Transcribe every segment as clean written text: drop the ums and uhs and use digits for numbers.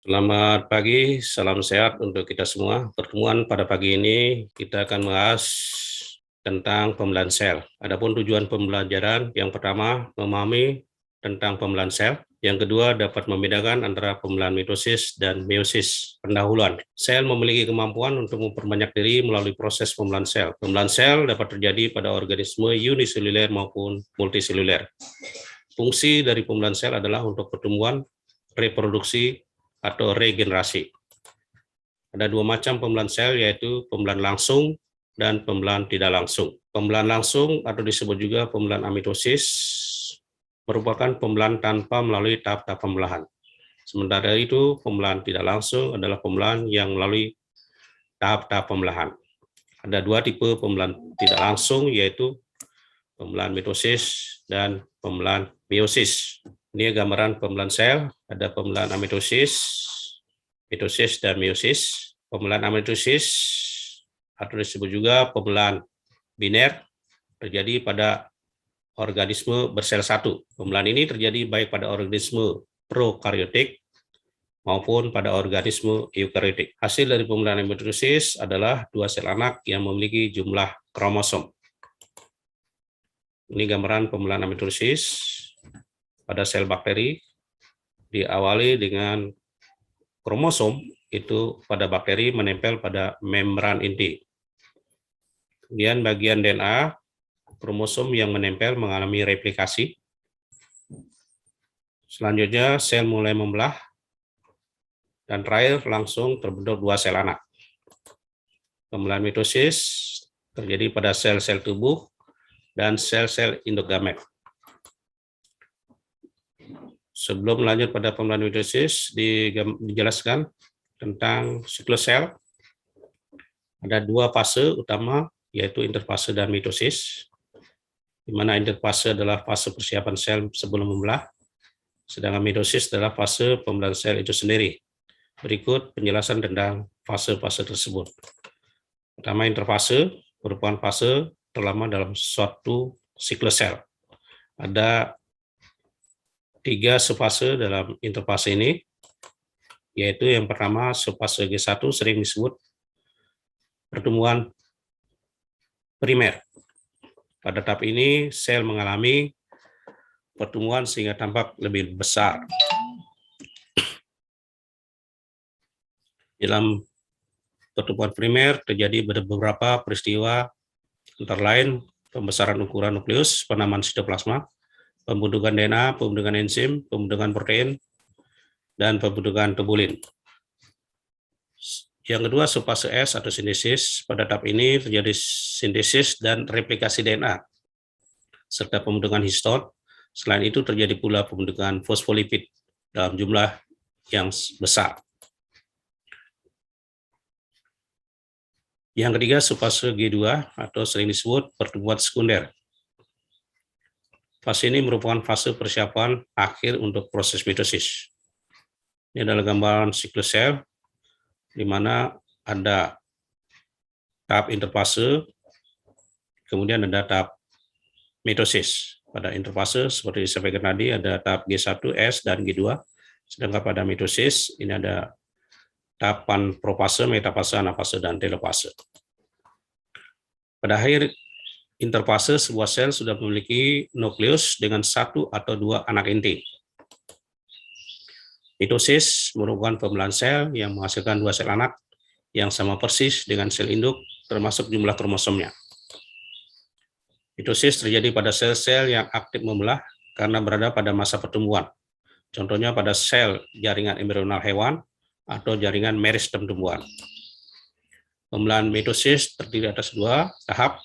Selamat pagi, salam sehat untuk kita semua. Pertemuan pada pagi ini kita akan membahas tentang pembelahan sel. Adapun tujuan pembelajaran, yang pertama memahami tentang pembelahan sel. Yang kedua dapat membedakan antara pembelahan mitosis dan meiosis. Pendahuluan, sel memiliki kemampuan untuk memperbanyak diri melalui proses pembelahan sel. Pembelahan sel dapat terjadi pada organisme uniseluler maupun multiseluler. Fungsi dari pembelahan sel adalah untuk pertumbuhan, reproduksi, atau regenerasi. Ada dua macam pembelahan sel, yaitu pembelahan langsung dan pembelahan tidak langsung. Pembelahan langsung atau disebut juga pembelahan amitosis merupakan pembelahan tanpa melalui tahap-tahap pembelahan. Sementara itu, pembelahan tidak langsung adalah pembelahan yang melalui tahap-tahap pembelahan. Ada dua tipe pembelahan tidak langsung, yaitu pembelahan mitosis dan pembelahan meiosis. Ini gambaran pembelahan sel, ada pembelahan amitosis, mitosis, dan meiosis. Pembelahan amitosis atau disebut juga pembelahan biner terjadi pada organisme bersel satu. Pembelahan ini terjadi baik pada organisme prokaryotik maupun pada organisme eukaryotik. Hasil dari pembelahan amitosis adalah dua sel anak yang memiliki jumlah kromosom. Ini gambaran pembelahan amitosis pada sel bakteri, diawali dengan kromosom itu pada bakteri menempel pada membran inti. Kemudian bagian DNA, kromosom yang menempel mengalami replikasi. Selanjutnya sel mulai membelah, dan terakhir langsung terbentuk dua sel anak. Pembelahan mitosis terjadi pada sel-sel tubuh dan sel-sel endogamet. Sebelum lanjut pada pembelahan mitosis, dijelaskan tentang siklus sel. Ada dua fase utama, yaitu interfase dan mitosis, di mana interfase adalah fase persiapan sel sebelum membelah, sedangkan mitosis adalah fase pembelahan sel itu sendiri. Berikut penjelasan tentang fase-fase tersebut. Pertama, interfase merupakan fase terlama dalam suatu siklus sel. Ada tiga subfase dalam interfase ini, yaitu yang pertama subfase G1 sering disebut pertumbuhan primer. Pada tahap ini sel mengalami pertumbuhan sehingga tampak lebih besar. Dalam pertumbuhan primer terjadi beberapa peristiwa, antara lain pembesaran ukuran nukleus, penamaan sitoplasma, pembentukan DNA, pembentukan enzim, pembentukan protein, dan pembentukan tubulin. Yang kedua, subfase S atau sintesis. Pada tahap ini terjadi sintesis dan replikasi DNA, serta pembentukan histon. Selain itu terjadi pula pembentukan fosfolipid dalam jumlah yang besar. Yang ketiga, subfase G2 atau sering disebut pertumbuhan sekunder. Fase ini merupakan fase persiapan akhir untuk proses mitosis. Ini adalah gambaran siklus sel, di mana ada tahap interfase, kemudian ada tahap mitosis. Pada interfase, seperti disampaikan tadi, ada tahap G1, S, dan G2. Sedangkan pada mitosis, ini ada tahapan profase, metafase, anafase, dan telofase. Pada akhir interfase, sebuah sel sudah memiliki nukleus dengan satu atau dua anak inti. Mitosis merupakan pembelahan sel yang menghasilkan dua sel anak yang sama persis dengan sel induk, termasuk jumlah kromosomnya. Mitosis terjadi pada sel-sel yang aktif membelah karena berada pada masa pertumbuhan. Contohnya pada sel jaringan embrional hewan atau jaringan meristem tumbuhan. Pembelahan mitosis terdiri atas dua tahap,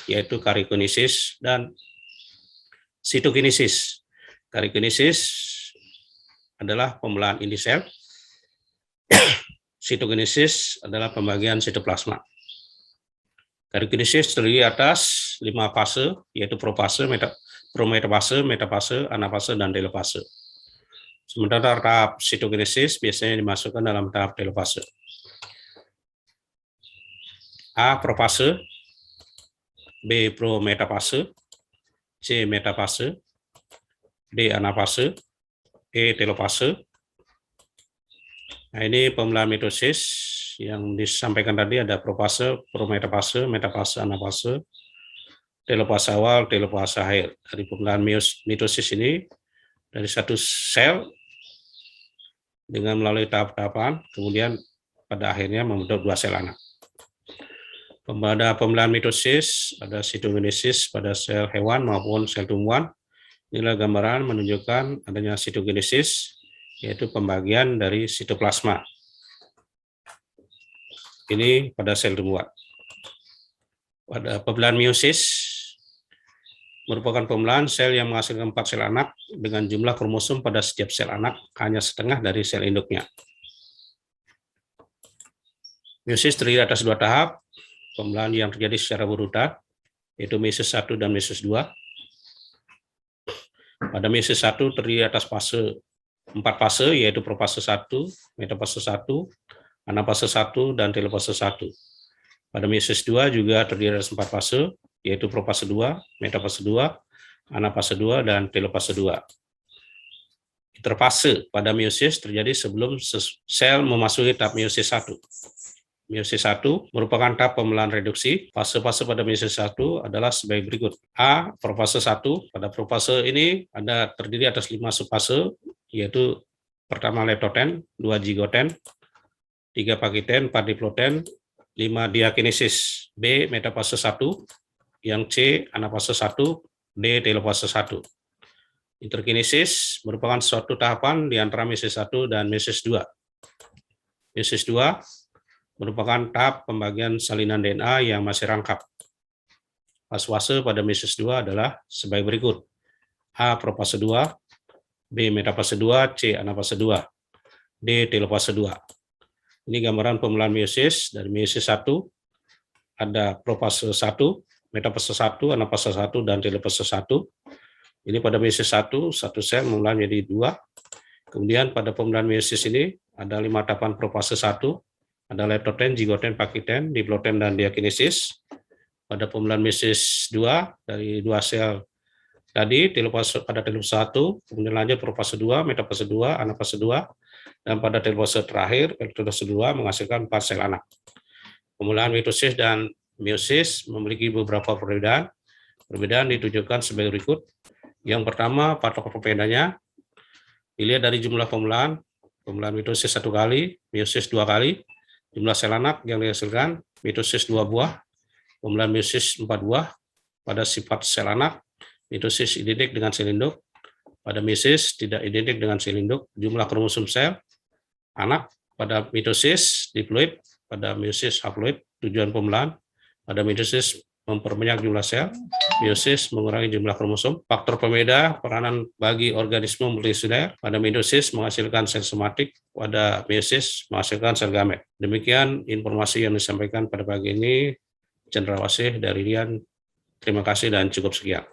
yaitu karyokinesis dan sitokinesis. Karyokinesis adalah pembelahan inti sel. Sitokinesis adalah pembagian sitoplasma. Karyokinesis terdiri atas 5 fase, yaitu profase, prometafase, metafase, anafase, dan telofase. Sementara tahap sitokinesis biasanya dimasukkan dalam tahap telofase. A. Profase, B. Prometafase, C. Metafase, D. Anafase, E. Telofase. Nah, ini pembelaan mitosis yang disampaikan tadi ada profase, prometafase, metafase, anafase, telofase awal, telofase akhir. Dari pembelaan mitosis ini, dari satu sel dengan melalui tahap-tahapan, kemudian pada akhirnya membentuk dua sel anak. Pada pembelaan mitosis, ada sitogenesis pada sel hewan maupun sel tumbuhan. Inilah gambaran menunjukkan adanya sitogenesis, yaitu pembagian dari sitoplasma. Ini pada sel tumbuhan. Pada pembelahan meiosis, merupakan pembelahan sel yang menghasilkan 4 sel anak dengan jumlah kromosom pada setiap sel anak hanya setengah dari sel induknya. Meiosis terdiri atas 2 tahap, pembelahan yang terjadi secara berurutan, yaitu meiosis 1 dan meiosis 2. Pada meiosis 1 terdiri atas 4 fase, yaitu profase 1, metafase 1, anafase 1, dan telofase 1. Pada meiosis 2 juga terdiri atas 4 fase, yaitu profase 2, metafase 2, anafase 2, dan telofase 2. Interfase pada meiosis terjadi sebelum sel memasuki tahap meiosis 1. Meiosis 1 merupakan tahap pembelahan reduksi. Fase-fase pada meiosis 1 adalah sebagai berikut. A. Profase 1. Pada profase ini terdiri atas 5 subfase, yaitu pertama leptoten, 2 zigoten, 3 pakiten, 4 diploten, 5 diakinesis. B. Metafase 1. Yang C. Anafase 1. D. Telofase 1. Interkinesis merupakan suatu tahapan di antara meiosis 1 dan meiosis 2. Meiosis 2 merupakan tahap pembagian salinan DNA yang masih rangkap. Fase pada meiosis 2 adalah sebagai berikut. A. Profase 2, B. Metafase 2, C. Anafase 2, D. Telofase 2. Ini gambaran pembelahan meiosis. Dari meiosis 1 ada profase 1, metafase 1, anafase 1, dan telofase 1. Ini pada meiosis 1, satu sel membelah menjadi 2. Kemudian pada pembelahan meiosis ini ada 5 tahapan profase 1, ada leptoten, zigoten, pakiten, diploten, dan diakinesis. Pada pembelahan meiosis 2 dari 2 sel tadi, pada telofase 1, kemudian lanjut profase 2, metafase 2, anafase 2, dan pada telofase terakhir, telofase 2 menghasilkan 4 sel anak. Pembelahan mitosis dan meiosis memiliki beberapa perbedaan. Perbedaan ditunjukkan sebagai berikut. Yang pertama, patokan perbedaannya dilihat dari jumlah pembelahan mitosis 1 kali, meiosis 2 kali, jumlah sel anak yang dihasilkan, mitosis 2 buah, pembelahan meiosis 4 buah. Pada sifat sel anak, mitosis identik dengan sel induk, pada meiosis tidak identik dengan sel induk. Jumlah kromosom sel anak pada mitosis diploid, pada meiosis haploid. Tujuan pembelahan pada mitosis memperbanyak jumlah sel, meiosis mengurangi jumlah kromosom. Faktor pembeda peranan bagi organisme multiseluler, pada mitosis menghasilkan sel somatik, pada meiosis menghasilkan sel gamet. Demikian informasi yang disampaikan pada pagi ini. Cendrawasih dari Rian. Terima kasih dan cukup sekian.